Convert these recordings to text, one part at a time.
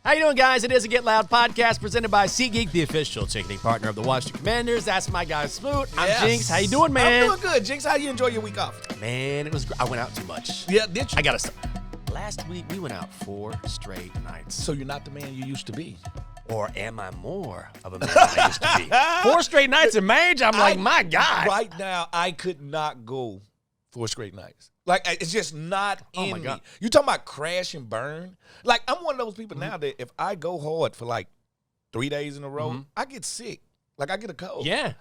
How you doing, guys? It is a Get Loud podcast presented by SeatGeek, the official ticketing partner of the Washington Commanders. That's my guy, Smoot. I'm Jinx. How you doing, man? I'm doing good, Jinx. How you enjoy your week off? Man, it was. I went out too much. Yeah, did you? I gotta stop. Last week we went out 4 straight nights. So you're not the man you used to be. Or am I more of a man than I used to be? 4 straight nights in marriage. I'm like, my God. Right now, I could not go 4 straight nights. Like, it's just not in me. You talking about crash and burn? Like, I'm one of those people now that if I go hard for like 3 days in a row, I get sick. Like, I get a cold. Yeah.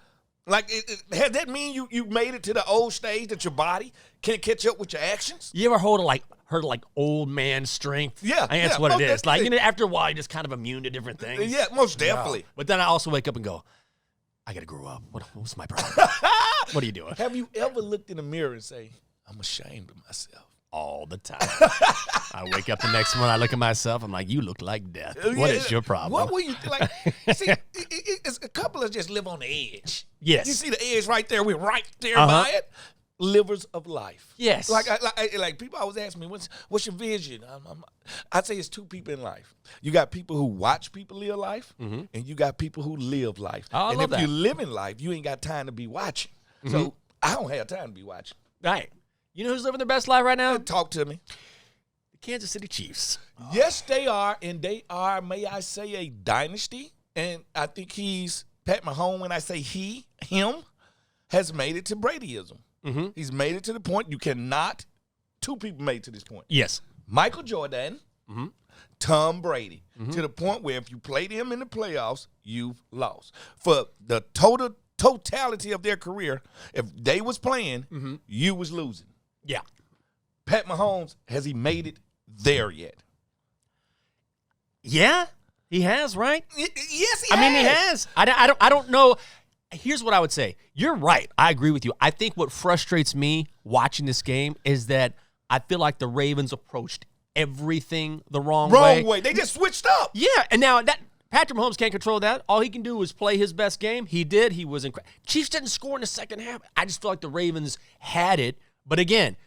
Like, does that mean you made it to the old stage that your body can't catch up with your actions? You ever heard of old man strength? Yeah. I think that's what it is. Like, after a while, you're just kind of immune to different things. Yeah, most definitely. Yeah. But then I also wake up and go, I got to grow up. What's my problem? What are you doing? Have you ever looked in the mirror and say, I'm ashamed of myself? All the time. I wake up the next morning, I look at myself, I'm like, you look like death. What is your problem? What were you, like, see, it's a couple of just live on the edge. Yes. You see the edge right there, we're right there by it. Livers of life. Yes. Like people always ask me, what's your vision? I'd say it's 2 people in life. You got people who watch people live life, and you got people who live life. Oh, and I love that. you live in life, you ain't got time to be watching. So I don't have time to be watching. Right. You know who's living their best life right now? Talk to me. The Kansas City Chiefs. Yes, they are, and they are, may I say, a dynasty. And I think Pat Mahomes, when I say him, has made it to Bradyism. He's made it to the point you cannot. 2 people made it to this point. Yes. Michael Jordan, Tom Brady, to the point where if you played him in the playoffs, you've lost. For the totality of their career, if they was playing, you was losing. Yeah. Pat Mahomes, has he made it there yet? Yeah, he has, right? Yes, he has. I mean, he has. I don't know. Here's what I would say. You're right. I agree with you. I think what frustrates me watching this game is that I feel like the Ravens approached everything the wrong way. Wrong way. They just switched up. Yeah, and now Patrick Mahomes can't control that. All he can do is play his best game. He did. He was incredible. Chiefs didn't score in the second half. I just feel like the Ravens had it. But again,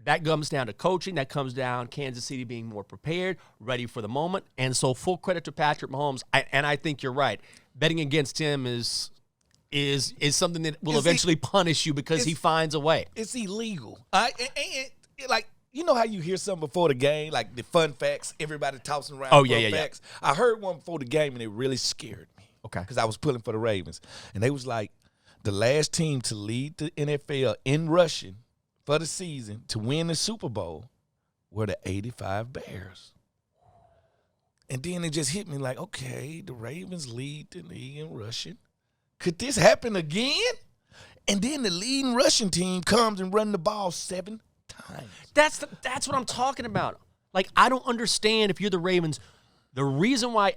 that comes down to coaching. That comes down Kansas City being more prepared, ready for the moment. And so full credit to Patrick Mahomes. And I think you're right. Betting against him is something that will eventually punish you because he finds a way. It's illegal. You know how you hear something before the game, like the fun facts, everybody tossing around fun facts? I heard one before the game, and it really scared me. Okay. Because I was pulling for the Ravens. And they was like, the last team to lead the NFL in rushing for the season to win the Super Bowl were the 85 Bears. And then it just hit me like, okay, the Ravens lead the league in rushing. Could this happen again? And then the leading rushing team comes and run the ball 7 times. That's what I'm talking about. Like, I don't understand if you're the Ravens. The reason why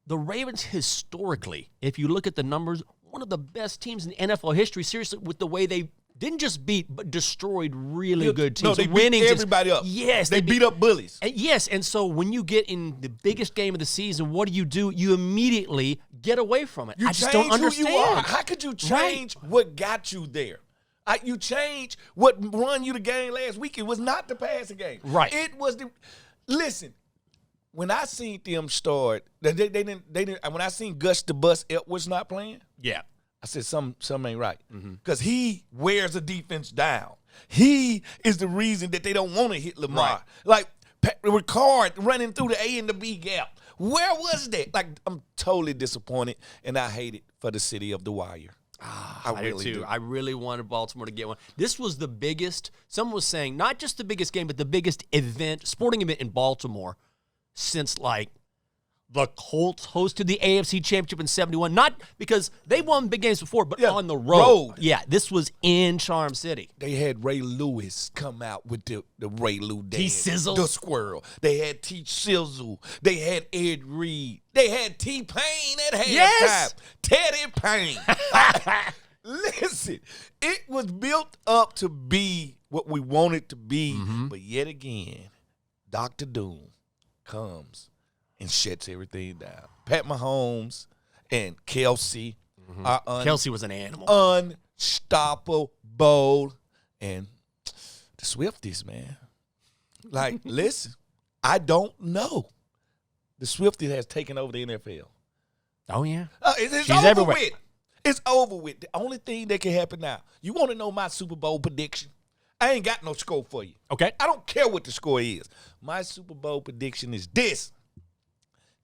the Ravens historically, if you look at the numbers, one of the best teams in NFL history, seriously, with the way they didn't just beat, but destroyed really good teams. No, they beat everybody up. Yes. They beat up bullies. And so when you get in the biggest game of the season, what do? You immediately get away from it. I just don't understand. Who you are. How could you change what got you there? You change what won you the game last week. It was not the passing game. Right. It was the – listen, when I seen them start, they didn't. When I seen Gus the Bus Edwards not playing, yeah, I said something ain't right because he wears the defense down. He is the reason that they don't want to hit Lamar. Like Ricard running through the A and the B gap. Where was that? Like, I'm totally disappointed, and I hate it for the city of The Wire. I really do. I really wanted Baltimore to get one. This was the biggest, someone was saying, not just the biggest game, but the biggest sporting event in Baltimore since, like, the Colts hosted the AFC Championship in 71. Not because they won big games before, but on the road. Yeah, this was in Charm City. They had Ray Lewis come out with the Ray Lou dance. T-Sizzle. The Squirrel. They had T-Sizzle. They had Ed Reed. They had T-Pain at halftime. Yes. Teddy Payne. Listen, it was built up to be what we wanted to be, but yet again, Dr. Doom comes and shuts everything down. Pat Mahomes and Kelsey are Kelsey was an animal. Unstoppable. And the Swifties, man. Like, listen, I don't know. The Swiftie has taken over the NFL. Oh, yeah. It's She's over everywhere. with. It's over with. The only thing that can happen now, you want to know my Super Bowl prediction? I ain't got no score for you. Okay. I don't care what the score is. My Super Bowl prediction is this.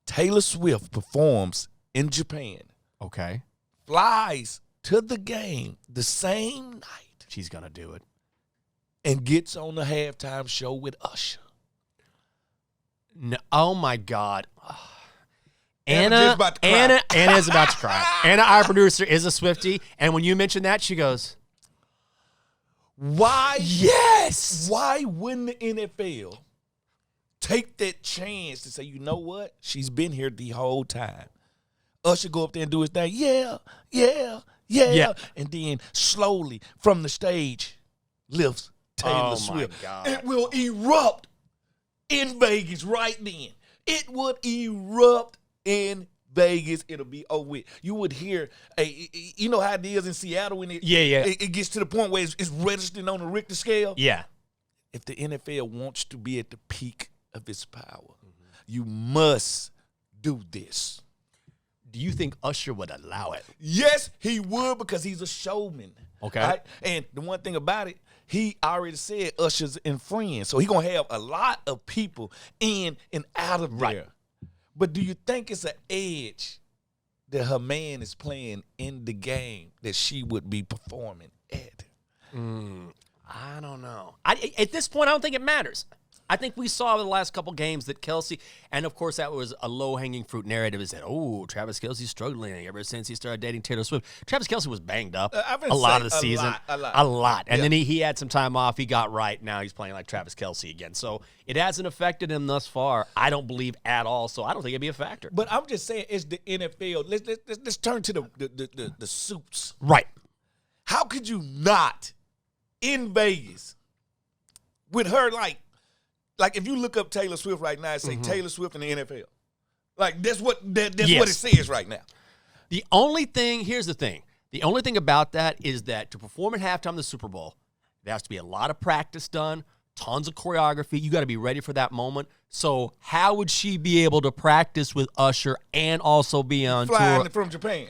Taylor Swift performs in Japan, Okay. flies to the game the same night, She's going to do it. and gets on the halftime show with Usher. No, oh, my God. Anna just about to cry. Anna is about to cry. Anna, our producer, is a Swiftie. And when you mentioned that, she goes, Why? yes. Why wouldn't the NFL take that chance to say, you know what? She's been here the whole time. Usher go up there and do his thing. Yeah. Yeah. And then slowly from the stage lifts Taylor Oh, Swift. my God. It will erupt in Vegas right then. It would erupt in Vegas. It'll be over with. You would hear, you know how it is in Seattle when it gets to the point where it's registering on the Richter scale? Yeah. If the NFL wants to be at the peak of its power, you must do this. Do you think Usher would allow it? Yes, he would, because he's a showman. Okay. Right? And the one thing about it, he already said Usher's and friends. So he's going to have a lot of people in and out of there. Right. But do you think it's an edge that her man is playing in the game that she would be performing at? I don't know. At this point, I don't think it matters. I think we saw the last couple games that Kelsey, and of course that was a low-hanging fruit narrative, is that, oh, Travis Kelsey's struggling ever since he started dating Taylor Swift. Travis Kelsey was banged up a lot of the season. A lot. And then he had some time off. He got right. Now he's playing like Travis Kelsey again. So it hasn't affected him thus far, I don't believe, at all. So I don't think it'd be a factor. But I'm just saying, it's the NFL. Let's turn to the suits. Right. How could you not, in Vegas, with her, like if you look up Taylor Swift right now and say Taylor Swift in the NFL, like that's what what it says right now. The only thing, here's the thing. The only thing about that is that to perform at halftime of the Super Bowl, there has to be a lot of practice done, tons of choreography. You got to be ready for that moment. So how would she be able to practice with Usher and also be on Flying tour? from Japan.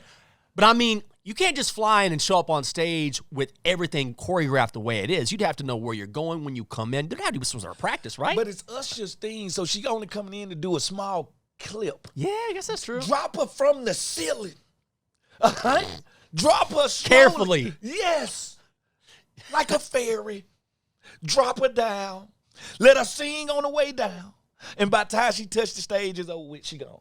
But I mean, you can't just fly in and show up on stage with everything choreographed the way it is. You'd have to know where you're going when you come in. There'd have to be some sort of practice, right? But it's Usher's thing, so she only coming in to do a small clip. Yeah, I guess that's true. Drop her from the ceiling. Drop her slowly. Carefully. Yes. Like a fairy. Drop her down. Let her sing on the way down. And by the time she touched the stage, it's over with. She gone.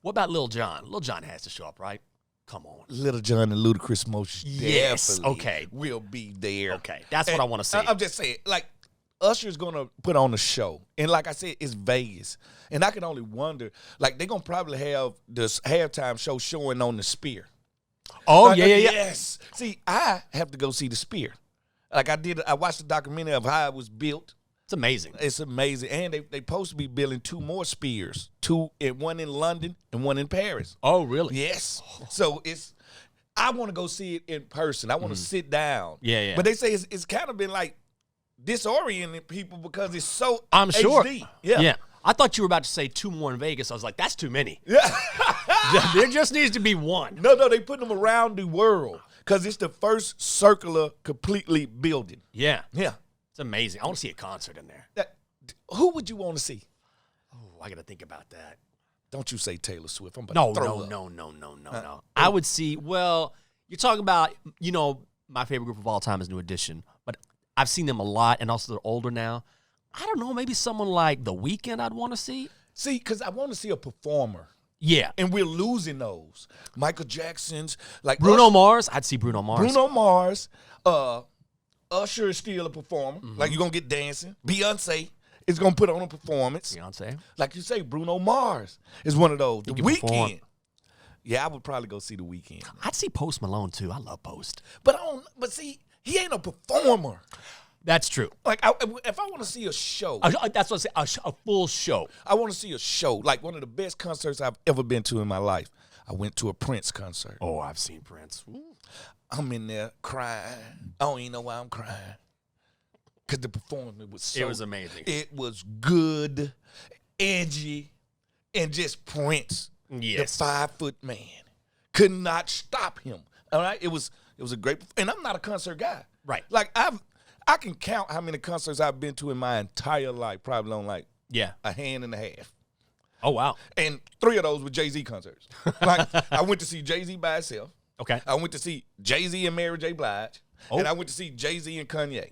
What about Lil Jon? Lil Jon has to show up, right? Come on. Little John and Ludacris most Yes, definitely okay. will be there. Okay, that's what I want to see. I'm just saying, like, Usher's going to put on a show. And like I said, it's Vegas. And I can only wonder, like, they're going to probably have this halftime show showing on the Sphere. Oh, Like, yeah. Yes. See, I have to go see the Sphere. Like I watched the documentary of how it was built. It's amazing. It's amazing. And they supposed to be building 2 more Spheres. One in London and one in Paris. Oh, really? Yes. So I want to go see it in person. I want to sit down. Yeah. But they say it's kind of been like disorienting people because it's so I'm sure. HD. Yeah. I thought you were about to say 2 more in Vegas. I was like, that's too many. Yeah. There just needs to be one. No, they put them around the world because it's the first circular completely building. Yeah. Yeah. It's amazing. I want to see a concert in there. Who would you want to see? Oh, I got to think about that. Don't you say Taylor Swift. I'm about No. to throw up. No. I would see, well, you're talking about, my favorite group of all time is New Edition, but I've seen them a lot, and also they're older now. I don't know, maybe someone like The Weeknd I'd want to see. See, because I want to see a performer. Yeah. And we're losing those. Michael Jackson's, like Bruno Mars, I'd see Bruno Mars. Bruno Mars. Usher is still a performer. Like, you're going to get dancing. Beyonce is going to put on a performance. Beyonce. Like you say, Bruno Mars is one of those. The can perform. Weeknd. Yeah, I would probably go see The Weeknd. I'd see Post Malone, too. I love Post. But see, he ain't a performer. That's true. Like, if I want to see a show. That's what I say, a full show. I want to see a show. Like, one of the best concerts I've ever been to in my life. I went to a Prince concert. Oh, I've seen Prince. Ooh. I'm in there crying. I don't even know why I'm crying. Because the performance was so... It was amazing. It was good, edgy, and just Prince, Yes. the 5-foot man, could not stop him. All right, it was a great, and I'm not a concert guy. Right. Like I can count how many concerts I've been to in my entire life, probably on like a hand and a half. Oh, wow. And 3 of those were Jay-Z concerts. Like I went to see Jay-Z by himself. Okay. I went to see Jay-Z and Mary J. Blige. Oh. And I went to see Jay-Z and Kanye.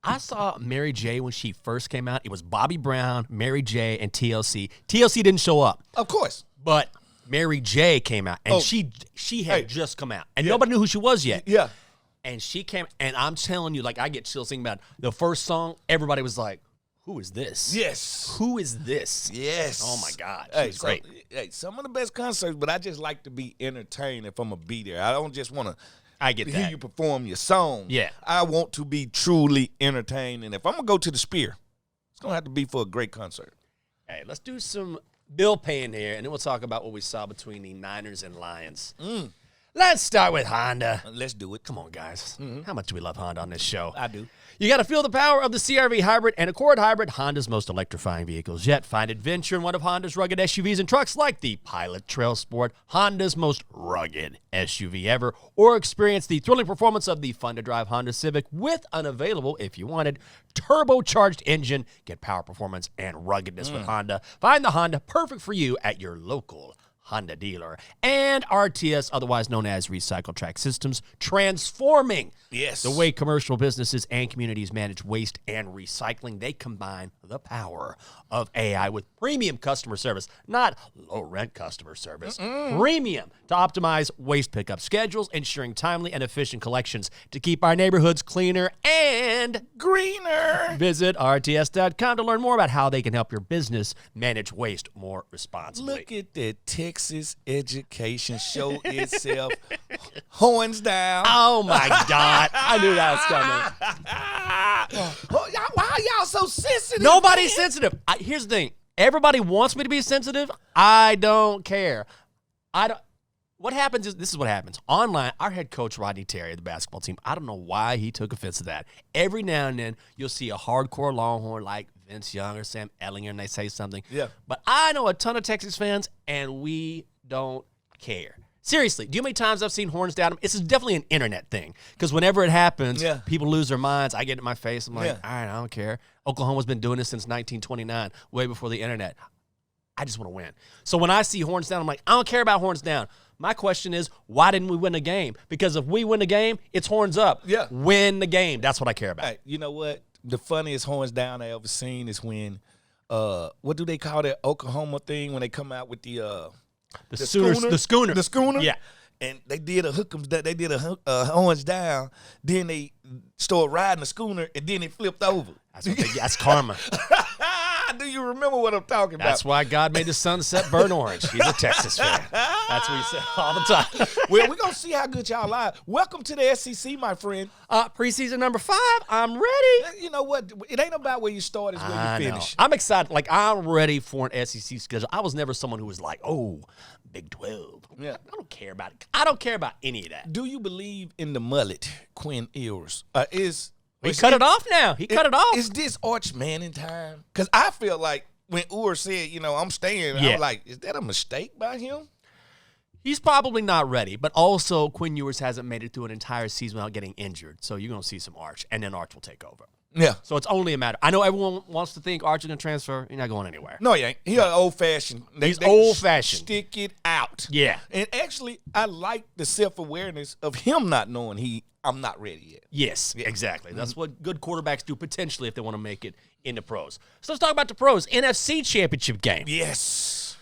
I saw Mary J. when she first came out. It was Bobby Brown, Mary J., and TLC. TLC didn't show up. Of course. But Mary J. came out, and she had just come out. And nobody knew who she was yet. Yeah. And she came, and I'm telling you, like, I get chills thinking about it. The first song, everybody was like, who is this? Yes. Who is this? Yes. Oh, my God. She was great. Some of the best concerts, but I just like to be entertained if I'm going to be there. I don't just want to I get hear that. you perform your song. Yeah. I want to be truly entertained. And if I'm going to go to the Sphere, it's going to have to be for a great concert. Hey, let's do some bill paying here, and then we'll talk about what we saw between the Niners and Lions. Let's start with Honda. Let's do it. Come on, guys. How much do we love Honda on this show? I do. You got to feel the power of the CR-V Hybrid and Accord Hybrid, Honda's most electrifying vehicles yet. Find adventure in one of Honda's rugged SUVs and trucks like the Pilot Trail Sport, Honda's most rugged SUV ever, or experience the thrilling performance of the fun-to-drive Honda Civic with an available, if you wanted, turbocharged engine. Get power, performance, and ruggedness with Honda. Find the Honda perfect for you at your local Honda dealer. And RTS, otherwise known as Recycle Track Systems, transforming the way commercial businesses and communities manage waste and recycling. They combine the power of AI with premium customer service, not low-rent customer service. Premium to optimize waste pickup schedules, ensuring timely and efficient collections to keep our neighborhoods cleaner and greener. Visit RTS.com to learn more about how they can help your business manage waste more responsibly. Look at the Texas education show itself. Horns down. Oh, my God. I knew that was coming. Why are y'all so sensitive? Nobody's sensitive. Here's the thing. Everybody wants me to be sensitive. I don't care. What happens is, this is what happens. Online, our head coach, Rodney Terry, of the basketball team, I don't know why he took offense to that. Every now and then, you'll see a hardcore Longhorn like Vince Young or Sam Ellinger, and they say something. Yeah. But I know a ton of Texas fans, and we don't care. Seriously, do you know how many times I've seen horns down? It's definitely an internet thing. Because whenever it happens, people lose their minds. I get it in my face. I'm like, all right, I don't care. Oklahoma's been doing this since 1929, way before the internet. I just want to win. So when I see horns down, I'm like, I don't care about horns down. My question is, why didn't we win the game? Because if we win the game, it's horns up. Yeah. Win the game. That's what I care about. Hey, you know what? The funniest horns down I ever seen is when, what do they call that Oklahoma thing when they come out with the schooner? The schooner. The schooner? Yeah. And they did a horns down. Then they started riding the schooner, and then it flipped over. That's karma. Do you remember what I'm talking about? That's why God made the sunset burn orange. He's a Texas fan. That's what he said all the time. Well, we're going to see how good y'all are. Welcome to the SEC, my friend. Preseason number 5. I'm ready. You know what? It ain't about where you start, it's where you finish. I'm excited. Like, I'm ready for an SEC schedule. I was never someone who was like, oh, Big 12. Yeah. I don't care about it. I don't care about any of that. Do you believe in the mullet, Quinn Ewers? He cut it off now. He cut it off. Is this Arch Manning time? Because I feel like when Ewers said, I'm staying, I was like, is that a mistake by him? He's probably not ready, but also Quinn Ewers hasn't made it through an entire season without getting injured. So you're going to see some Arch, and then Arch will take over. Yeah. So it's only a matter. I know everyone wants to think Arch is going to transfer. He's not going anywhere. No, he ain't. He's old-fashioned. He's old-fashioned. Stick it out. Yeah. And actually, I like the self-awareness of him not knowing I'm not ready yet. Yes, exactly. That's what good quarterbacks do potentially if they want to make it in the pros. So let's talk about the pros. NFC Championship game. Yes.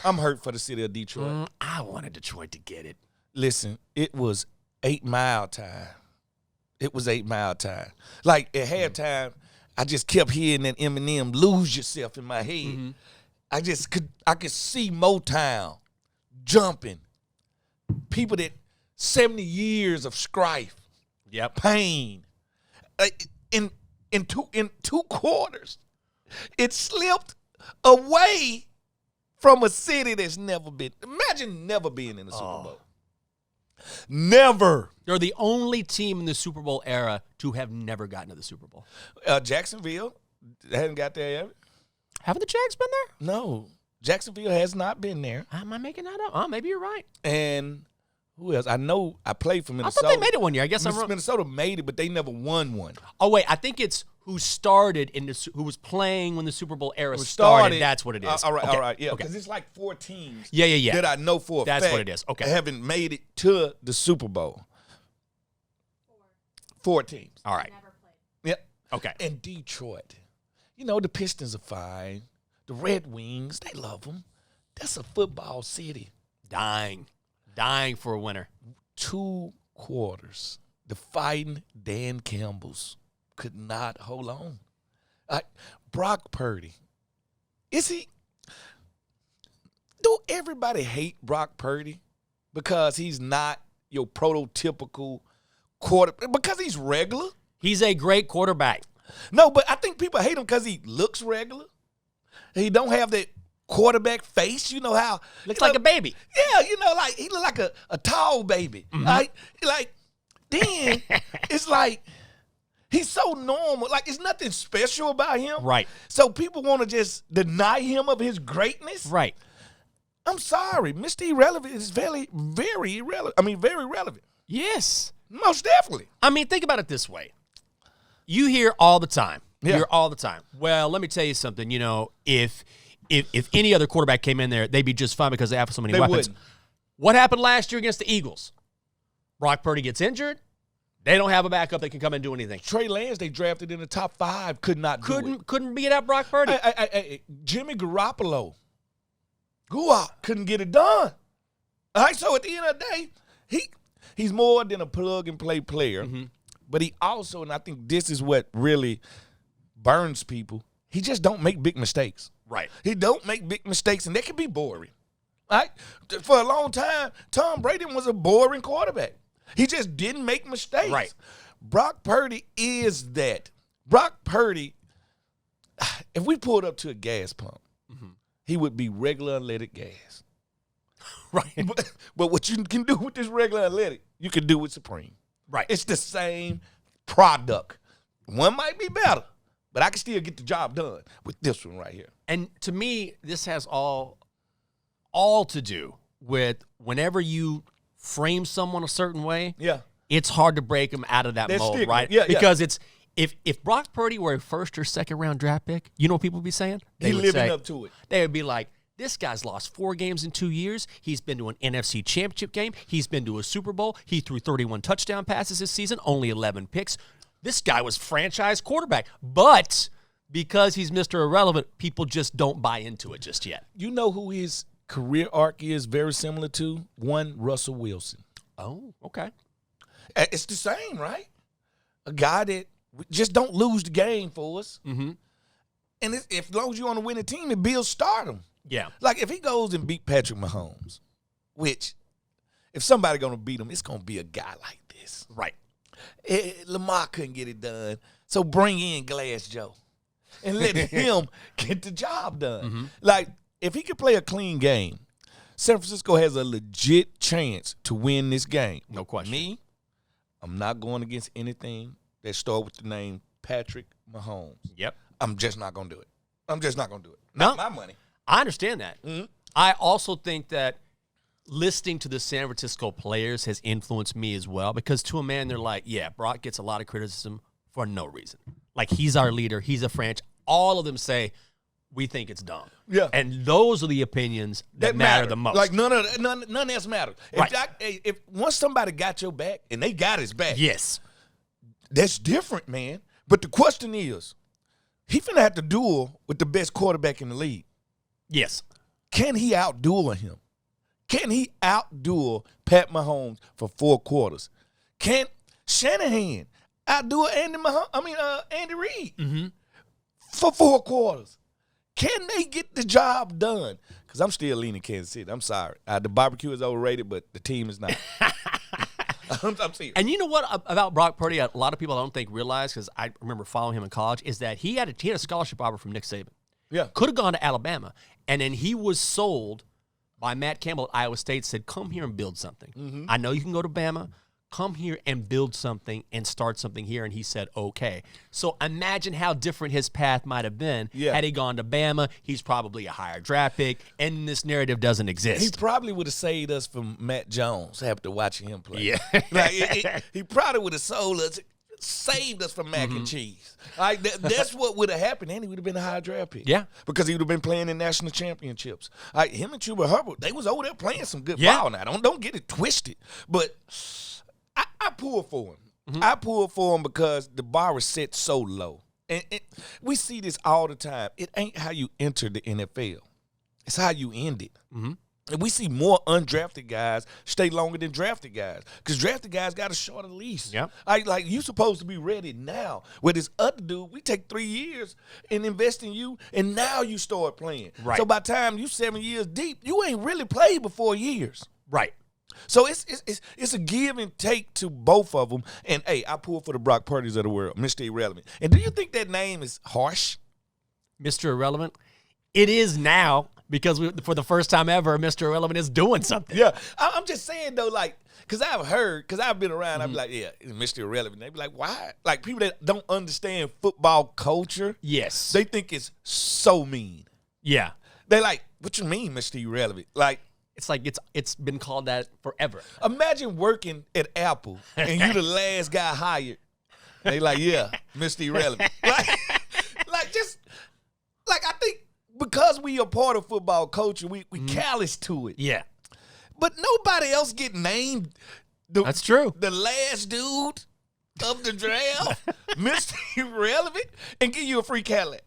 I'm hurt for the city of Detroit. I wanted Detroit to get it. Listen, it was 8 Mile time. It was 8 Mile time. Like, at halftime, I just kept hearing that Eminem Lose Yourself in my head. I could see Motown jumping. People that 70 years of strife, pain. In two quarters, it slipped away from a city that's never been. Imagine never being in the Super Bowl. Never. They're the only team in the Super Bowl era to have never gotten to the Super Bowl. Jacksonville, they hadn't got there yet. Haven't the Jags been there? No. Jacksonville has not been there. Am I making that up? Oh, maybe you're right. And who else? I know I played for Minnesota. I thought they made it one year. I guess I'm wrong. Minnesota made it, but they never won one. Oh, wait. I think it's who started who was playing when the Super Bowl era started. That's what it is. All right, okay. all right. Yeah, Okay. because it's like 4 teams Yeah. that I know for a fact. That's what it is. Okay. Haven't made it to the Super Bowl. 4 teams. All right. Never played. Yeah. Okay. And Detroit. You know, the Pistons are fine. The Red Wings, they love them. That's a football city. Dying for a winner. 2 quarters. The fighting Dan Campbells could not hold on. Brock Purdy. Do everybody hate Brock Purdy because he's not your prototypical quarterback? Because he's regular? He's a great quarterback. No, but I think people hate him because he looks regular. He don't have that quarterback face. You know how Looks like a baby. Yeah, like he look like a tall baby. Right? Like then it's like he's so normal. Like it's nothing special about him. Right. So people want to just deny him of his greatness. Right. I'm sorry, Mr. Irrelevant is very, very irrelevant. I mean, very relevant. Yes. Most definitely. I mean, think about it this way. You hear all the time. Yeah. You hear all the time. Well, let me tell you something. If any other quarterback came in there, they'd be just fine because they have so many weapons. Wouldn't. What happened last year against the Eagles? Brock Purdy gets injured. They don't have a backup that can come and do anything. Trey Lance, they drafted in the top 5, could not do it. Couldn't beat out Brock Purdy. Jimmy Garoppolo, couldn't get it done. All right, so at the end of the day, he's more than a plug-and-play player. Mm-hmm. But he also, and I think this is what really burns people, he just don't make big mistakes. Right. He don't make big mistakes, and that can be boring. Right? For a long time, Tom Brady was a boring quarterback. He just didn't make mistakes. Right. Brock Purdy is that. Brock Purdy, if we pulled up to a gas pump, he would be regular unleaded gas. Right. But what you can do with this regular unleaded, you can do with Supreme. Right. It's the same product. One might be better, but I can still get the job done with this one right here. And to me, this has all to do with whenever you frame someone a certain way, Yeah. it's hard to break them out of that They're mold, stigma. right? Yeah, yeah. Because it's if Brock Purdy were a first or second round draft pick, you know what people would be saying? He living up to it. They would be like, this guy's lost 4 games in 2 years. He's been to an NFC championship game. He's been to a Super Bowl. He threw 31 touchdown passes this season, only 11 picks. This guy was franchise quarterback. But because he's Mr. Irrelevant, people just don't buy into it just yet. You know who his career arc is very similar to? One, Russell Wilson. Oh, okay. It's the same, right? A guy that just don't lose the game for us. Mm-hmm. And as long as you're on a winning team, it builds stardom. Yeah. Like if he goes and beat Patrick Mahomes, which if somebody going to beat him, it's going to be a guy like this. Right. Lamar couldn't get it done, so bring in Glass Joe and let him get the job done. Mm-hmm. Like if he could play a clean game, San Francisco has a legit chance to win this game. No question. Me, I'm not going against anything that starts with the name Patrick Mahomes. Yep. I'm just not going to do it. I'm just not going to do it. No. Not my money. I understand that. Mm-hmm. I also think that listening to the San Francisco players has influenced me as well because to a man, they're like, yeah, Brock gets a lot of criticism for no reason. Like, he's our leader. He's a franchise. All of them say, we think it's dumb. Yeah. And those are the opinions that matter the most. Like, none else matters. Right. If once somebody got your back, and they got his back, yes. that's different, man. But the question is, he finna have to duel with the best quarterback in the league. Yes. Can he outduel him? Can he outduel Pat Mahomes for 4 quarters? Can Shanahan outduel Andy Reid for 4 quarters? Can they get the job done? Because I'm still leaning Kansas City. I'm sorry. The barbecue is overrated, but the team is not. I'm serious. And you know what about Brock Purdy? A lot of people I don't think realize, because I remember following him in college, is that he had a scholarship offer from Nick Saban. Yeah. Could have gone to Alabama. And then he was sold by Matt Campbell at Iowa State, said, come here and build something. I know you can go to Bama. come here and build something and start something here. And he said, okay. So imagine how different his path might have been had he gone to Bama. He's probably a higher draft pick, and this narrative doesn't exist. He probably would have saved us from Matt Jones after watching him play. Yeah. He probably would have saved us from mac and cheese. That's what would have happened, and he would have been a high draft pick. Yeah. Because he would have been playing in national championships. Him and Chuba Harbaugh, they was over there playing some good ball now. Don't get it twisted. But I pull for him. I pull for him because the bar is set so low. And we see this all the time. It ain't how you enter the NFL. It's how you end it. And we see more undrafted guys stay longer than drafted guys because drafted guys got a shorter lease. Yep. You supposed to be ready now. With this other dude, we take 3 years and invest in you, and now you start playing. Right. So by the time you 7 years deep, you ain't really played but 4 years. Right. So it's a give and take to both of them. And, hey, I pull for the Brock Purdy's of the world, Mr. Irrelevant. And do you think that name is harsh? Mr. Irrelevant? It is now because for the first time ever, Mr. Irrelevant is doing something. Yeah. I'm just saying, though, because I've been around, I'd be like, yeah, Mr. Irrelevant. They'd be like, why? Like, people that don't understand football culture, Yes. they think it's so mean. Yeah. They like, what you mean, Mr. Irrelevant? Like, It's like it's been called that forever. imagine working at Apple and you the last guy hired. They like, yeah, Mr. Irrelevant. I think because we are part of football culture, we callous to it. Yeah. But nobody else get named. That's true. The last dude of the draft, Mr. Irrelevant, and give you a free Cadillac.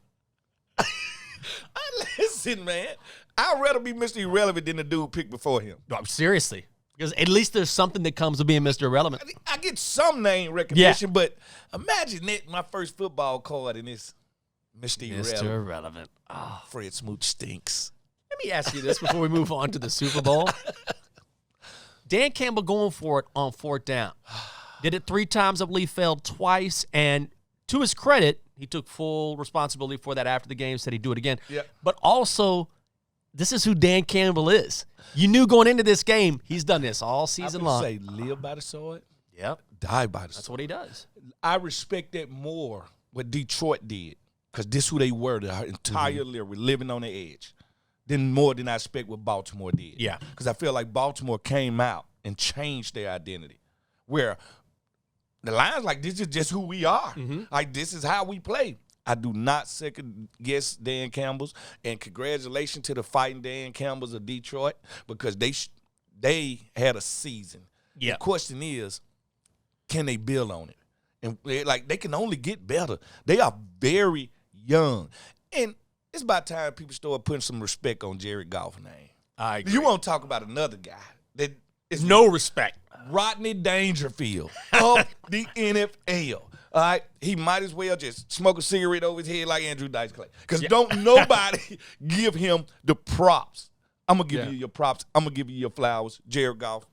Listen, man. I'd rather be Mr. Irrelevant than the dude picked before him. No, seriously. Because at least there's something that comes with being Mr. Irrelevant. I get some name recognition, but imagine that my first football card and it's Mr. Irrelevant. Mr. Irrelevant. Oh. Fred Smooch stinks. Let me ask you this before we move on to the Super Bowl. Dan Campbell going for it on 4th down. Did it 3 times, I believe, failed twice. And to his credit, he took full responsibility for that after the game, said he'd do it again. Yeah. But also, this is who Dan Campbell is. You knew going into this game, he's done this all season long. Say live by the sword, Yep. die by the sword. That's what he does. I respect that more what Detroit did because this who they were the entire year, living on the edge. More than I expect what Baltimore did. Yeah. Because I feel like Baltimore came out and changed their identity. Where the Lions, like, this is just who we are. Like, this is how we play. I do not second guess Dan Campbell's. And congratulations to the fighting Dan Campbells of Detroit because they had a season. Yeah. The question is, can they build on it? And they can only get better. They are very young. And it's about time people start putting some respect on Jared Goff's name. I agree. You won't talk about another guy that is No respect. Rodney Dangerfield of the NFL. All right, he might as well just smoke a cigarette over his head like Andrew Dice Clay. Because don't nobody give him the props. I'm going to give you your props. I'm going to give you your flowers. Jared Goff,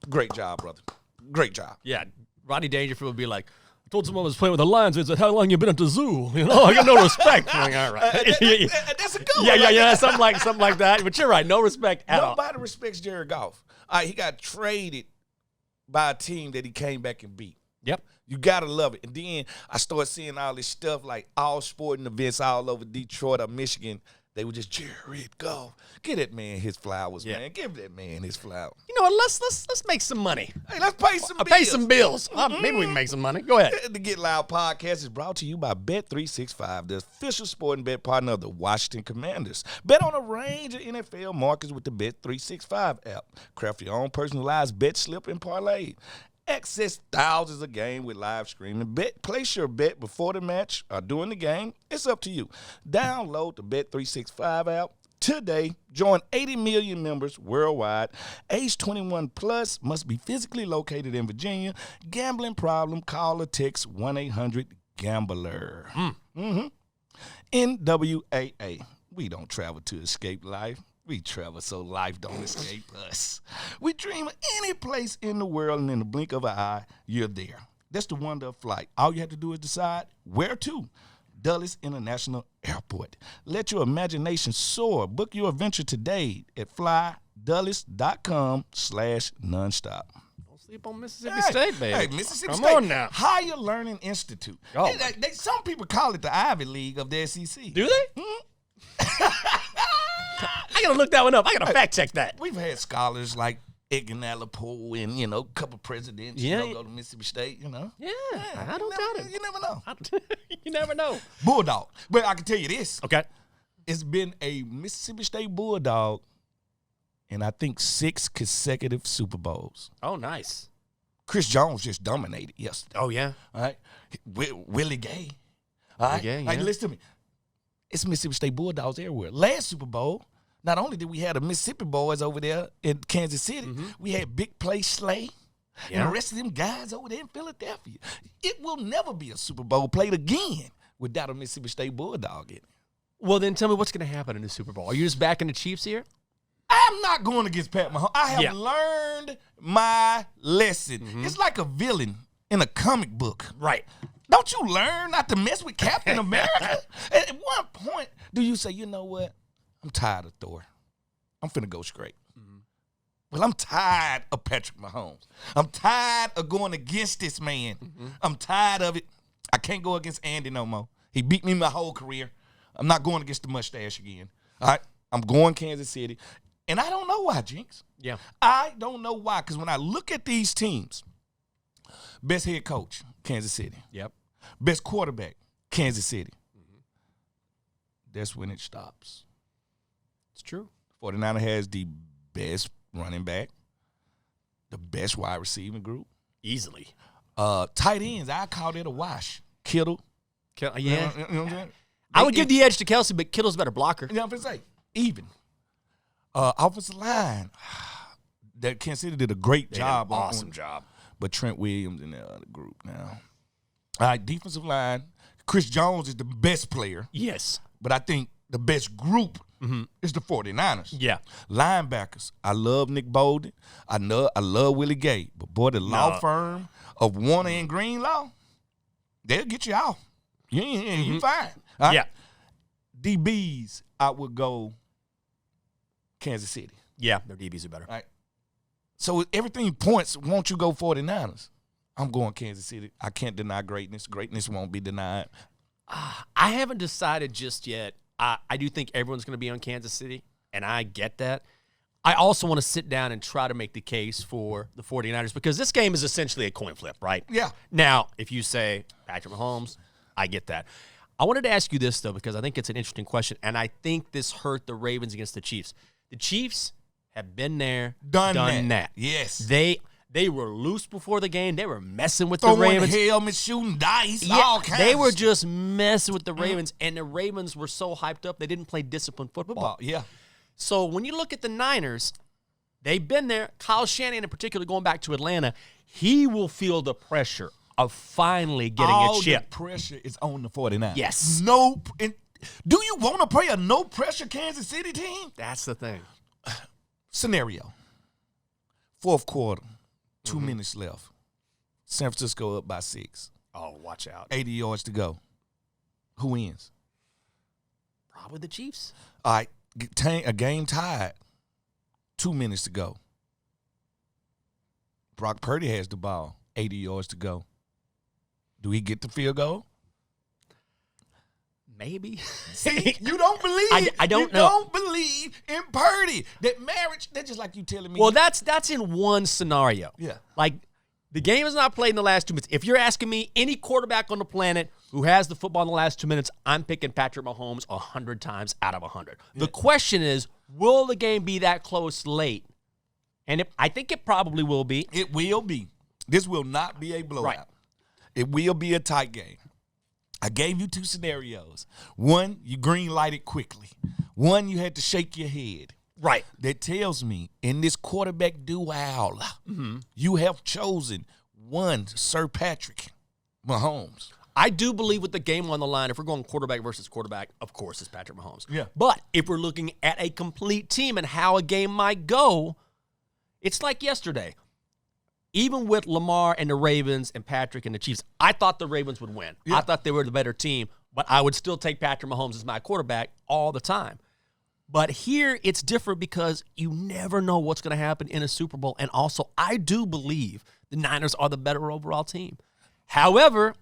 great job, brother. Great job. Yeah. Rodney Dangerfield would be like, I told someone I was playing with the Lions. He said, how long you been at the zoo? You know, I got no respect. I'm like, all right. That's a good one. Yeah. Something like that. But you're right. No respect at all. Nobody respects Jared Goff. All right, he got traded by a team that he came back and beat. Yep. You got to love it. And then I started seeing all this stuff like all sporting events all over Detroit or Michigan. They were just Jared Goff. Give that man his flowers, man. Give that man his flowers. You know what? Let's make some money. Hey, let's pay some bills. Pay some bills. Maybe we can make some money. Go ahead. The Get Loud podcast is brought to you by Bet365, the official sporting bet partner of the Washington Commanders. Bet on a range of NFL markets with the Bet365 app. Craft your own personalized bet slip and parlay. Access thousands of games with live streaming. Place your bet before the match or during the game. It's up to you. Download the Bet365 app today. Join 80 million members worldwide. Age 21 plus, must be physically located in Virginia. Gambling problem, call or text 1-800-GAMBLER. NWAA. We don't travel to escape life. We travel so life don't escape us. We dream of any place in the world, and in the blink of an eye, you're there. That's the wonder of flight. All you have to do is decide where to. Dulles International Airport. Let your imagination soar. Book your adventure today at flydulles.com/nonstop. Sleep on Mississippi State, baby. Hey, Mississippi Come State. on now. Higher Learning Institute. Oh. Some people call it the Ivy League of the SEC. Do they? I got to look that one up. I got to fact check that. We've had scholars like Edgar Poe and, a couple presidents, go to Mississippi State, Yeah, I don't doubt it. You never know. You never know. Bulldog. But I can tell you this. Okay. It's been a Mississippi State Bulldog in, I think, 6 consecutive Super Bowls. Oh, nice. Chris Jones just dominated yesterday. Oh, yeah. All right. Willie Gay. All right. Gay, Like, yeah. listen to me. It's Mississippi State Bulldogs everywhere. Last Super Bowl, not only did we have the Mississippi boys over there in Kansas City, we had Big Play Slay and the rest of them guys over there in Philadelphia. It will never be a Super Bowl played again without a Mississippi State Bulldog in it. Well, then tell me what's going to happen in the Super Bowl. Are you just backing the Chiefs here? I'm not going against Pat Mahomes. I have learned my lesson. It's like a villain in a comic book. Right. Don't you learn not to mess with Captain America? At one point, do you say, you know what? I'm tired of Thor. I'm finna go straight. Well, I'm tired of Patrick Mahomes. I'm tired of going against this man. I'm tired of it. I can't go against Andy no more. He beat me my whole career. I'm not going against the mustache again. All right? I'm going Kansas City. And I don't know why, Jinx. Yeah. I don't know why. Because when I look at these teams, best head coach, Kansas City. Yep. Best quarterback, Kansas City. That's when it stops. It's true. 49er has the best running back, the best wide receiving group. Easily. Tight ends, I call it a wash. Kittle. Yeah. You know what I'm saying? I would give the edge to Kelsey, but Kittle's a better blocker. You know what I'm saying? Even. Offensive line. That Kansas City did a great job. Awesome job. But Trent Williams in the other group now. All right, defensive line. Chris Jones is the best player. Yes. But I think the best group is the 49ers. Yeah. Linebackers. I love Nick Bolden. I love Willie Gay. But, boy, the law firm of Warner and Greenlaw, they'll get you out. You fine. All right? Yeah. DBs, I would go Kansas City. Yeah, their DBs are better. All right. So everything points, won't you go 49ers? I'm going Kansas City. I can't deny greatness. Greatness won't be denied. I haven't decided just yet. I do think everyone's going to be on Kansas City, and I get that. I also want to sit down and try to make the case for the 49ers because this game is essentially a coin flip, right? Yeah. Now, if you say Patrick Mahomes, I get that. I wanted to ask you this, though, because I think it's an interesting question, and I think this hurt the Ravens against the Chiefs. The Chiefs have been there, done that. Yes. They were loose before the game. They were messing with Throwing the Ravens. helmets, shooting dice, all kinds. They were just messing with the Ravens, and the Ravens were so hyped up they didn't play disciplined football. Yeah. So when you look at the Niners, they've been there. Kyle Shanahan, in particular, going back to Atlanta, he will feel the pressure of finally getting a chip. All the pressure is on the 49ers. Yes. Do you want to play a no-pressure Kansas City team? That's the thing. Scenario. Fourth quarter. 2 minutes left. San Francisco up by 6. Oh, watch out. 80 yards to go. Who wins? Probably the Chiefs. All right. A game tied. 2 minutes to go. Brock Purdy has the ball. 80 yards to go. Do he get the field goal? Maybe. See, you don't believe. I don't know. You don't believe in Purdy. That marriage, that's just like you telling me. Well, that's in one scenario. Yeah. Like, the game is not played in the last 2 minutes. If you're asking me, any quarterback on the planet who has the football in the last 2 minutes, I'm picking Patrick Mahomes 100 times out of 100. Yeah. The question is, will the game be that close late? And I think it probably will be. It will be. This will not be a blowout. Right. It will be a tight game. I gave you 2 scenarios. One, you green lighted quickly. One, you had to shake your head. Right. That tells me in this quarterback duel, you have chosen one Sir Patrick Mahomes. I do believe with the game on the line, if we're going quarterback versus quarterback, of course it's Patrick Mahomes. Yeah. But if we're looking at a complete team and how a game might go, it's like yesterday. Even with Lamar and the Ravens and Patrick and the Chiefs, I thought the Ravens would win. Yeah. I thought they were the better team, but I would still take Patrick Mahomes as my quarterback all the time. But here it's different because you never know what's going to happen in a Super Bowl. And also, I do believe the Niners are the better overall team. However,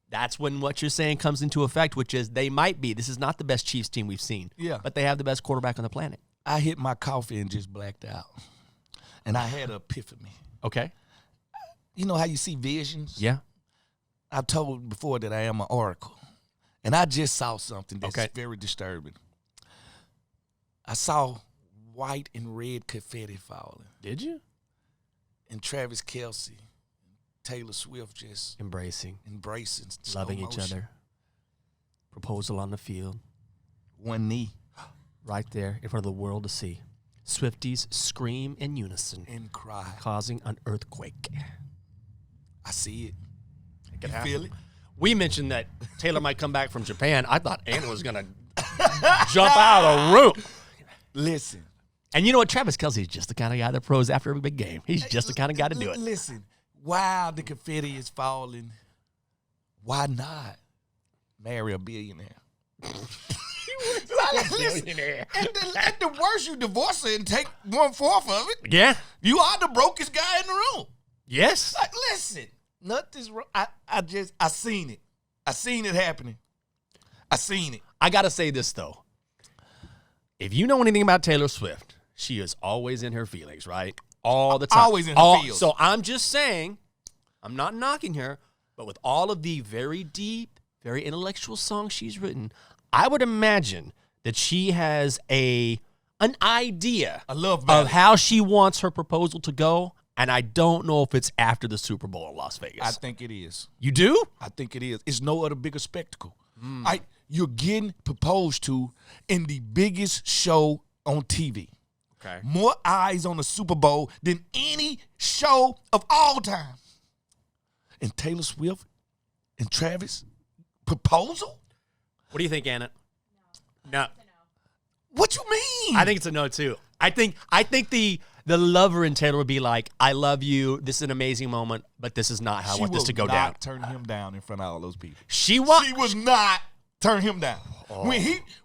that's when what you're saying comes into effect, which is they might be. This is not the best Chiefs team we've seen. Yeah. But they have the best quarterback on the planet. I hit my coffee and just blacked out. And I had an epiphany. Okay. You know how you see visions? Yeah. I've told before that I am an oracle. And I just saw something that's very disturbing. I saw white and red confetti falling. Did you? And Travis Kelce, Taylor Swift just embracing loving each other. Proposal on the field. One knee. Right there in front of the world to see. Swifties scream in unison. And cry. Causing an earthquake. I see it. It can you happen. feel it? We mentioned that Taylor might come back from Japan. I thought Anna was going to jump out of the room. Listen. And you know what? Travis Kelce is just the kind of guy that pros after every big game. He's just the kind of guy to do it. Listen, while the confetti is falling, why not marry a billionaire? Billionaire. At the worst, you divorce her and take 1/4 of it. Yeah. You are the brokest guy in the room. Yes. Like, listen, nothing's wrong. I seen it. I seen it happening. I seen it. I got to say this, though. If you know anything about Taylor Swift, she is always in her feelings, right? All the time. Always in her feelings. So I'm just saying, I'm not knocking her, but with all of the very deep, very intellectual songs she's written, I would imagine that she has an idea of how she wants her proposal to go, and I don't know if it's after the Super Bowl in Las Vegas. I think it is. You do? I think it is. It's no other bigger spectacle. You're getting proposed to in the biggest show on TV. Okay. More eyes on the Super Bowl than any show of all time. And Taylor Swift and Travis proposal? What do you think, Anna? No. What you mean? I think it's a no, too. I think the lover in Taylor would be like, I love you. This is an amazing moment, but this is not how I want this to go down. She will not turn him down in front of all those people. She was not turn him down. Oh.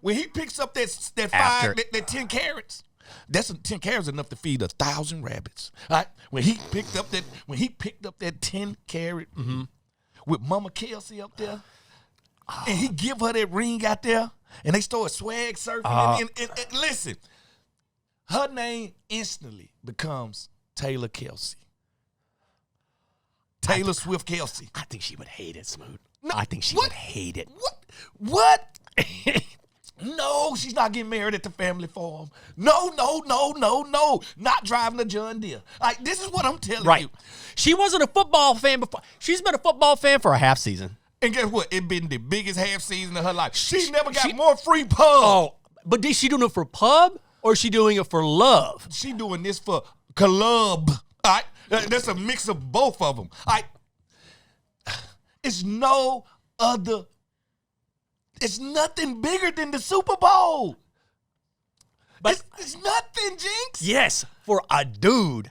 When he picks up that 10 carrots, that's 10 carrots enough to feed 1,000 rabbits. All right? When he picked up that 10 carrot with Mama Kelce up there, and he give her that ring out there, and they start swag surfing. And listen, her name instantly becomes Taylor Kelce. Taylor Swift Kelce. I think she would hate it, Smoot. No, I think she would hate it. What? No, she's not getting married at the family farm. No. Not driving a John Deere. Like, this is what I'm telling you. She wasn't a football fan before. She's been a football fan for a half season. And guess what? It's been the biggest half season of her life. She never got more free pub. Oh, but is she doing it for pub or is she doing it for love? She doing this for club. All right? That's a mix of both of them. All right? It's no other. It's nothing bigger than the Super Bowl. But it's nothing, Jinx. Yes, for a dude.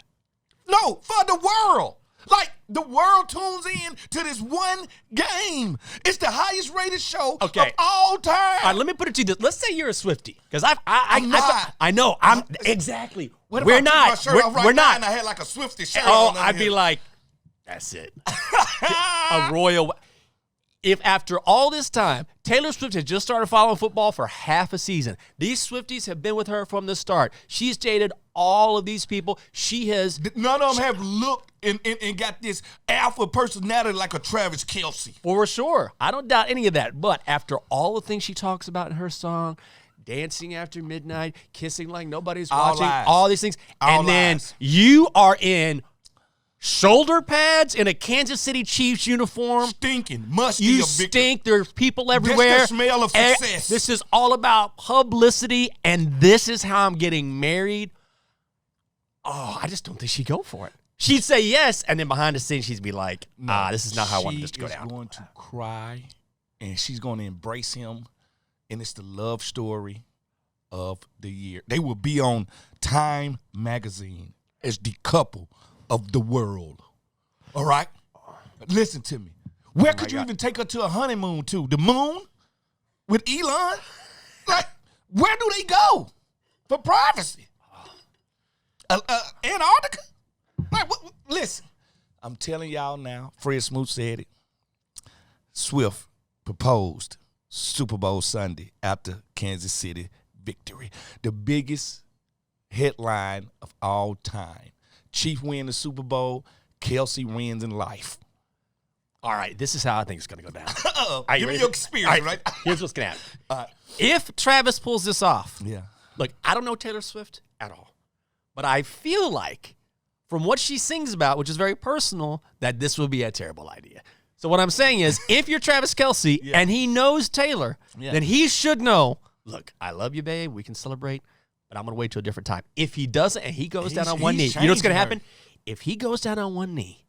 No, for the world. Like, the world tunes in to this one game. It's the highest rated show of all time. All right, let me put it to you this. Let's say you're a Swiftie. Because I'm not. I know. Exactly. What we're if I not. took my shirt off right we're now not. And I had like a Swiftie shirt Oh, on. I'd be like, that's it. A royal. If after all this time, Taylor Swift has just started following football for half a season, these Swifties have been with her from the start. She's dated all of these people. She has. None of them have looked and got this alpha personality like a Travis Kelce. For sure. I don't doubt any of that. But after all the things she talks about in her song, dancing after midnight, kissing like nobody's watching, all these things, then you are in shoulder pads in a Kansas City Chiefs uniform. Stinking. Must be you a stink. There's people everywhere. That's the smell of success. This is all about publicity, and this is how I'm getting married. Oh, I just don't think she'd go for it. She'd say yes, and then behind the scenes, she'd be like, this is not how I want this to go down. She's going to cry, and she's going to embrace him, and it's the love story of the year. They will be on Time magazine as the couple of the world. All right? Listen to me. Where could you even take her to a honeymoon to? The moon? With Elon? Like, where do they go? for privacy. Antarctica? Like, listen, I'm telling y'all now, Fred Smoot said it. Swift proposed Super Bowl Sunday after Kansas City victory. The biggest headline of all time. Chief win the Super Bowl, Kelsey wins in life. All right, this is how I think it's going to go down. Give me your experience, right? Here's what's going to happen. If Travis pulls this off, Yeah. look, I don't know Taylor Swift at all, but I feel like from what she sings about, which is very personal, that this would be a terrible idea. So what I'm saying is, if you're Travis Kelce and he knows Taylor, then he should know, look, I love you, babe. We can celebrate, but I'm going to wait till a different time. If he doesn't and he goes down on one knee, you know what's going to happen? If he goes down on one knee,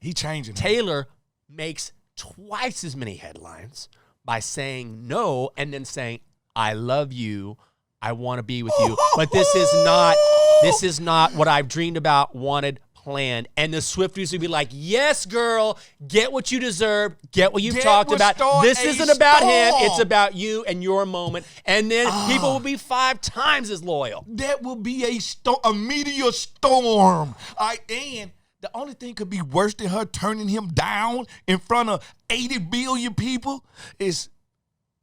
Taylor makes twice as many headlines by saying no and then saying, I love you. I want to be with you. But this is not what I've dreamed about, wanted, planned. And the Swifties would be like, yes, girl, get what you deserve, get what you've talked about. This isn't about him. It's about you and your moment. And then people will be 5 times as loyal. That will be a meteor storm. And the only thing could be worse than her turning him down in front of 80 billion people is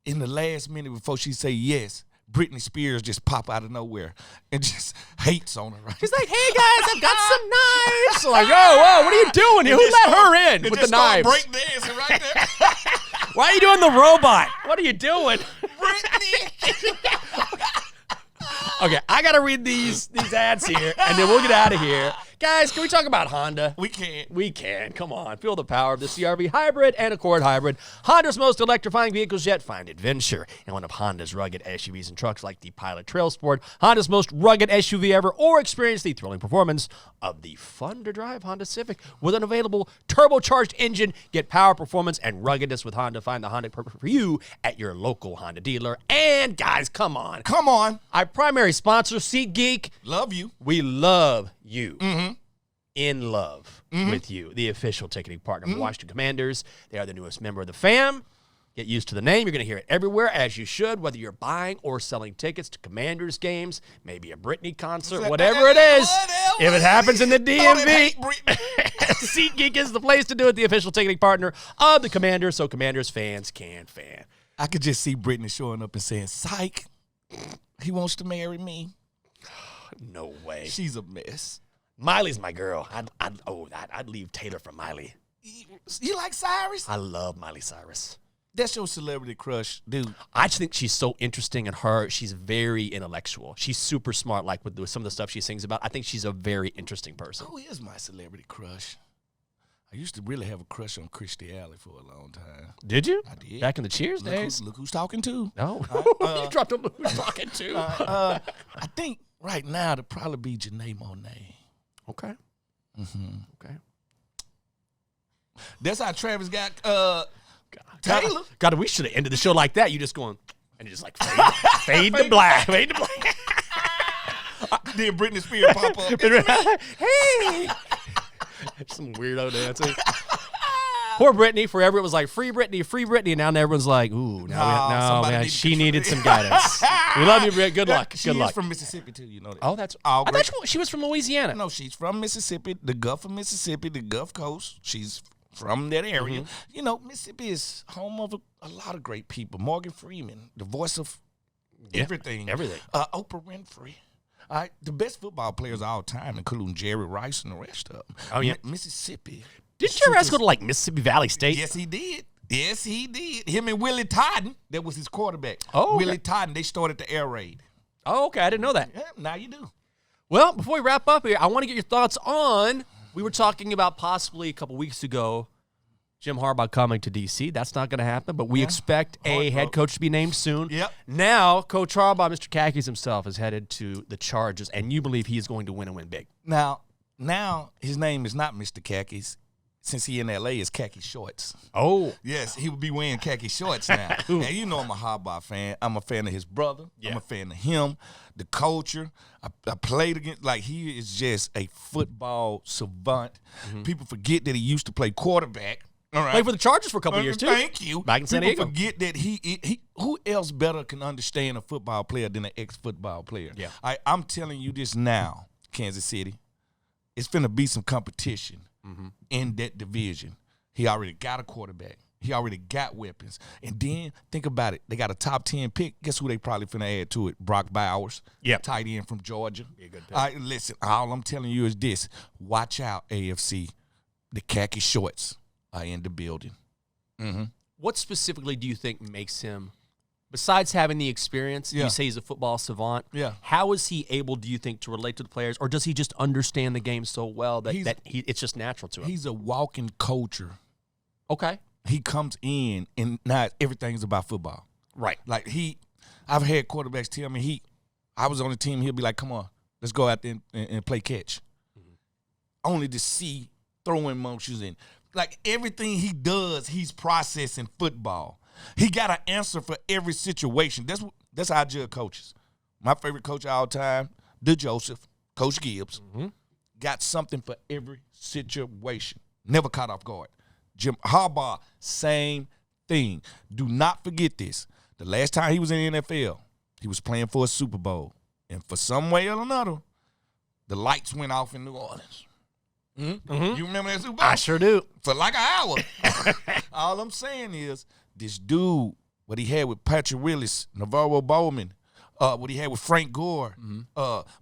in the last minute before she say yes, Britney Spears just pop out of nowhere and just hates on her. Right? She's like, hey, guys, I've got some knives. Like, whoa, what are you doing here? Who let her in with the knives? Break dancing right there. Why are you doing the robot? What are you doing? Britney. Okay, I got to read these ads here, and then we'll get out of here. Guys, can we talk about Honda? We can. We can. Come on. Feel the power of the CR-V Hybrid and Accord Hybrid. Honda's most electrifying vehicles yet. Find adventure in one of Honda's rugged SUVs and trucks like the Pilot Trail Sport, Honda's most rugged SUV ever, or experience the thrilling performance of the fun-to-drive Honda Civic. With an available turbocharged engine, get power, performance, and ruggedness with Honda. Find the Honda perfect for you at your local Honda dealer. And, guys, come on. Come on. Our primary sponsor, SeatGeek. Love you. We love you. Mm-hmm. In love with you, the official ticketing partner of Washington Commanders. They are the newest member of the fam. Get used to the name. You're going to hear it everywhere, as you should, whether you're buying or selling tickets to Commanders games, maybe a Britney concert, whatever it is. If it happens in the DMV, SeatGeek is the place to do it, the official ticketing partner of the Commanders, so Commanders fans can fan. I could just see Britney showing up and saying, psych, he wants to marry me. No way. She's a mess. Miley's my girl. I'd leave Taylor for Miley. You like Cyrus? I love Miley Cyrus. That's your celebrity crush, dude. I just think she's so interesting, and she's very intellectual. She's super smart, like with some of the stuff she sings about. I think she's a very interesting person. Who is my celebrity crush? I used to really have a crush on Christy Alley for a long time. Did you? I did. Back in the Cheers days? Look who's talking to. No. You dropped a look who's talking to. I think right now it'd probably be Janae Monáe. Okay. Okay. That's how Travis got Taylor. God, we should have ended the show like that. You just going, and just like fade to black. Fade to black. Then Britney Spears pop up. Hey. Some weirdo dancing. Poor Britney. Forever it was like, free Britney. And now everyone's like, ooh, man, she needed some guidance. We love you, Britt. Good luck. She is from Mississippi, too. You know that. Oh, I thought she was from Louisiana. No, she's from Mississippi, the Gulf of Mississippi, the Gulf Coast. She's from that area. You know, Mississippi is home of a lot of great people. Morgan Freeman, the voice of everything. Oprah Winfrey. The best football players of all time, including Jerry Rice and the rest of them. Oh, yeah. Mississippi. Did Jerry Rice go to, like, Mississippi Valley State? Yes, he did. Yes, he did. Him and Willie Todden, that was his quarterback. Oh, okay. Willie Todden, they started the air raid. Oh, okay. I didn't know that. Yeah, now you do. Well, before we wrap up here, I want to get your thoughts on, we were talking about possibly a couple weeks ago, Jim Harbaugh coming to D.C. That's not going to happen, but we expect a head coach to be named soon. Yep. Now, Coach Harbaugh, Mr. Kakis himself, is headed to the Chargers, and you believe he is going to win and win big. Now his name is not Mr. Kakis. Since he in L.A., it's khaki shorts. Oh. Yes, he would be wearing khaki shorts now. And you know I'm a Harbaugh fan. I'm a fan of his brother. Yeah. I'm a fan of him, the culture. I played against, like, he is just a football savant. People forget that he used to play quarterback All right. Played for the Chargers for a couple years, too. Thank you. Back in San Diego. People forget that he who else better can understand a football player than an ex-football player? Yeah. I'm telling you this now, Kansas City. It's finna be some competition in that division. He already got a quarterback. He already got weapons. And then, think about it. They got a top 10 pick. Guess who they probably finna add to it? Brock Bowers. Yep. Tight end from Georgia. Be a good pick. All right, listen, all I'm telling you is this. Watch out, AFC. The khaki shorts are in the building. What specifically do you think makes him, besides having the experience, Yeah. you say he's a football savant, Yeah. how is he able, do you think, to relate to the players? Or does he just understand the game so well that, it's just natural to him? He's a walking culture. Okay. He comes in and now everything's about football. Right. Like I've had quarterbacks tell me I was on the team, he'll be like, come on, let's go out there and play catch. Only to see throwing motions and like everything he does, he's processing football. He got an answer for every situation. That's how I judge coaches. My favorite coach of all time, Coach Gibbs, got something for every situation. Never caught off guard. Jim Harbaugh, same thing. Do not forget this. The last time he was in the NFL, he was playing for a Super Bowl. And for some way or another, the lights went off in New Orleans. You remember that Super Bowl? I sure do. For like an hour. All I'm saying is this dude, what he had with Patrick Willis, Navarro Bowman, what he had with Frank Gore,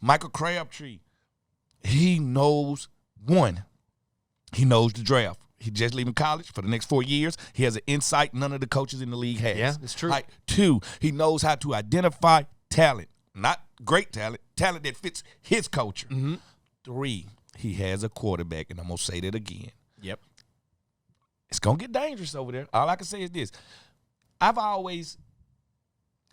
Michael Crabtree, he knows he knows the draft. He just leaving college for the next 4 years. He has an insight none of the coaches in the league has. Yeah, that's true. Like, 2, he knows how to identify talent. Not great talent that fits his culture. 3, he has a quarterback, and I'm going to say that again. Yep. It's going to get dangerous over there. All I can say is this. I've always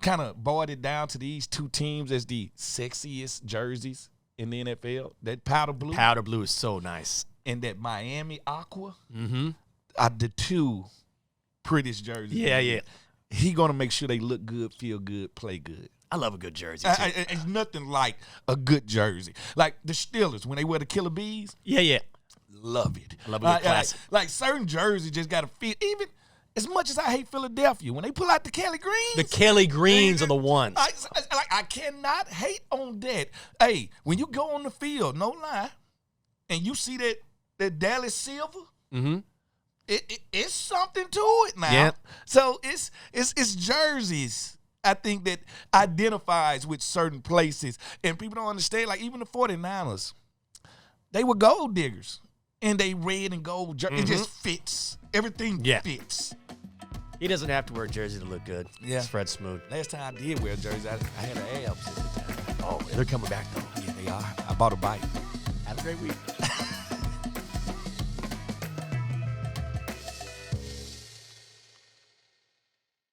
kind of boiled it down to these 2 teams as the sexiest jerseys in the NFL. That powder blue. Powder blue is so nice. And that Miami aqua are the 2 prettiest jerseys. Yeah. He going to make sure they look good, feel good, play good. I love a good jersey, too. It's nothing like a good jersey. Like the Steelers, when they wear the Killer Bees. Yeah. Love it. I love a good classic. Like certain jerseys just got to fit. Even as much as I hate Philadelphia, when they pull out the Kelly Greens. The Kelly Greens are the ones. I cannot hate on that. Hey, when you go on the field, no lie, and you see that Dallas silver, it's something to it now. Yeah. So it's jerseys, I think, that identifies with certain places. And people don't understand, like even the 49ers, they were gold diggers. And they red and gold jersey. It just fits. Everything fits. He doesn't have to wear a jersey to look good. Yeah. It's Fred Smoot. Last time I did wear a jersey, I had an abs at the time. Oh, they're coming back, though. Yeah, they are. I bought a bike. Have a great week.